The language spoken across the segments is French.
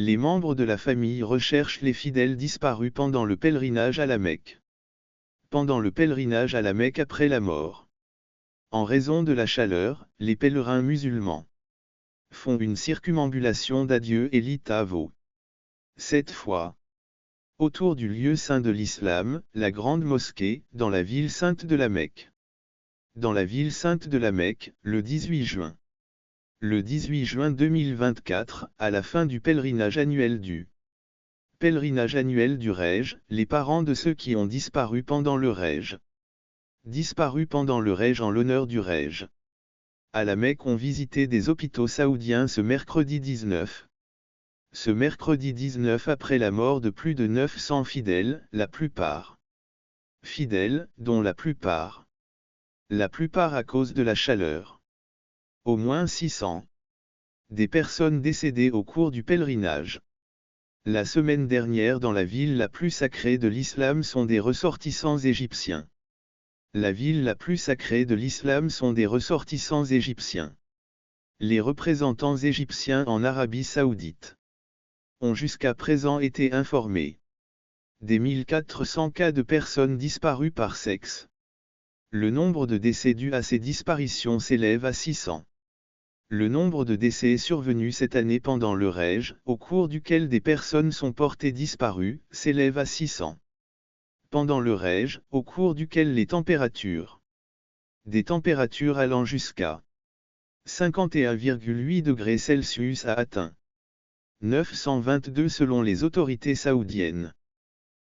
Les membres de la famille recherchent les fidèles disparus pendant le pèlerinage à la Mecque. Pendant le pèlerinage à la Mecque après la mort. En raison de la chaleur, les pèlerins musulmans font une circumambulation d'adieu et litavo. Cette fois, autour du lieu saint de l'islam, la grande mosquée, dans la ville sainte de la Mecque. Dans la ville sainte de la Mecque, le 18 juin. Le 18 juin 2024, à la fin du pèlerinage annuel du Rejj, les parents de ceux qui ont disparu pendant le Rejj. Disparus pendant le Rejj en l'honneur du Rejj. À la Mecque ont visité des hôpitaux saoudiens ce mercredi 19. Ce mercredi 19 après la mort de plus de 900 fidèles, la plupart fidèles, dont la plupart à cause de la chaleur. Au moins 600 des personnes décédées au cours du pèlerinage. La semaine dernière dans la ville la plus sacrée de l'islam sont des ressortissants égyptiens. La ville la plus sacrée de l'islam sont des ressortissants égyptiens. Les représentants égyptiens en Arabie Saoudite ont jusqu'à présent été informés des 1400 cas de personnes disparues par sexe. Le nombre de décès dus à ces disparitions s'élève à 600. Le nombre de décès survenus cette année pendant le Rejj, au cours duquel des personnes sont portées disparues, s'élève à 600. Pendant le Rejj, au cours duquel des températures allant jusqu'à 51,8 degrés Celsius a atteint 922 selon les autorités saoudiennes.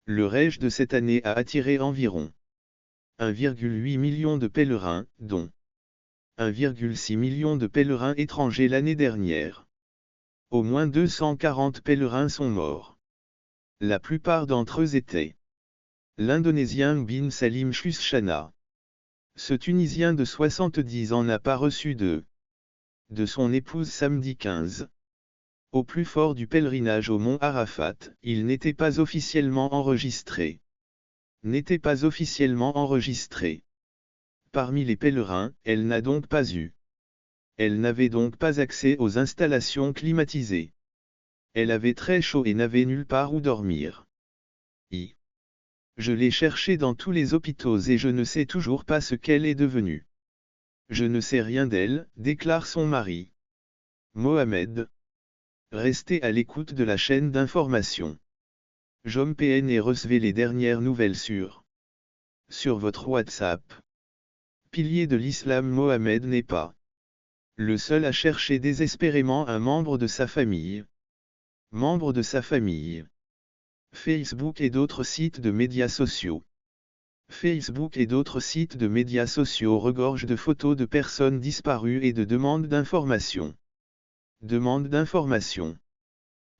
Le Rejj de cette année a attiré environ 1,8 million de pèlerins, dont 1,6 million de pèlerins étrangers l'année dernière. Au moins 240 pèlerins sont morts. La plupart d'entre eux étaient l'Indonésien Bin Salim Shushana. Ce Tunisien de 70 ans n'a pas reçu de son épouse samedi 15. Au plus fort du pèlerinage au mont Arafat, il n'était pas officiellement enregistré. Parmi les pèlerins, elle n'avait donc pas accès aux installations climatisées. Elle avait très chaud et n'avait nulle part où dormir. Je l'ai cherchée dans tous les hôpitaux et je ne sais toujours pas ce qu'elle est devenue. Je ne sais rien d'elle, déclare son mari, Mohamed. Restez à l'écoute de la chaîne d'information Jom PN et recevez les dernières nouvelles sur votre WhatsApp. Pilier de l'islam, Mohamed n'est pas le seul à chercher désespérément un membre de sa famille. Facebook et d'autres sites de médias sociaux. Regorgent de photos de personnes disparues et de demandes d'informations.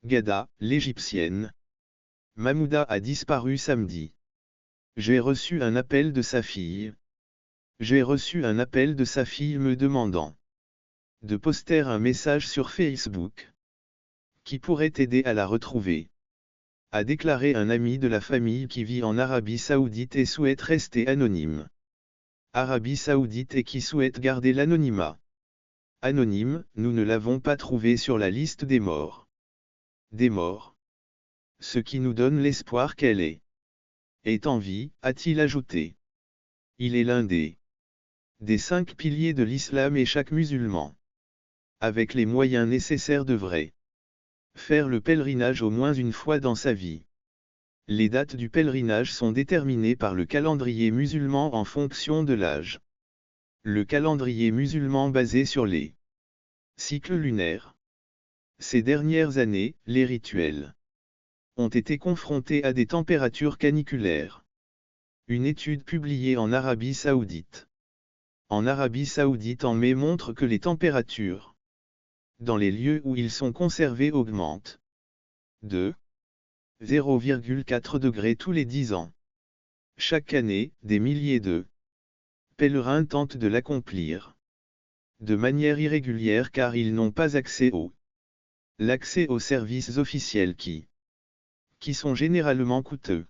Gada, l'Égyptienne Mahmouda a disparu samedi. J'ai reçu un appel de sa fille me demandant de poster un message sur Facebook qui pourrait aider à la retrouver, a déclaré un ami de la famille qui vit en Arabie Saoudite et souhaite rester anonyme. Arabie Saoudite et qui souhaite garder l'anonymat. Anonyme, nous ne l'avons pas trouvé sur la liste des morts. Ce qui nous donne l'espoir qu'elle est en vie, a-t-il ajouté. Il est l'un des 5 piliers de l'islam et chaque musulman, avec les moyens nécessaires, devrait faire le pèlerinage au moins une fois dans sa vie. Les dates du pèlerinage sont déterminées par le calendrier musulman en fonction de l'âge. Le calendrier musulman basé sur les cycles lunaires. Ces dernières années, les rituels ont été confrontés à des températures caniculaires. Une étude publiée en Arabie Saoudite en mai montre que les températures dans les lieux où ils sont conservés augmentent de 0,4 degrés tous les 10 ans. Chaque année, des milliers de pèlerins tentent de l'accomplir de manière irrégulière car ils n'ont pas accès aux services officiels qui sont généralement coûteux.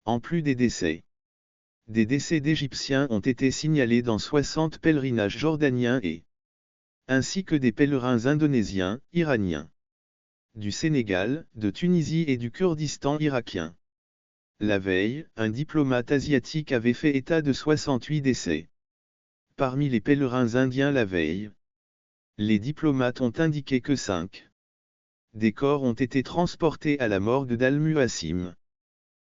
En plus des décès d'Égyptiens ont été signalés dans 60 pèlerinages jordaniens ainsi que des pèlerins indonésiens, iraniens, du Sénégal, de Tunisie et du Kurdistan irakien. La veille, un diplomate asiatique avait fait état de 68 décès. Parmi les pèlerins indiens la veille, les diplomates ont indiqué que 5 des corps ont été transportés à la morgue d'Al-Muassim.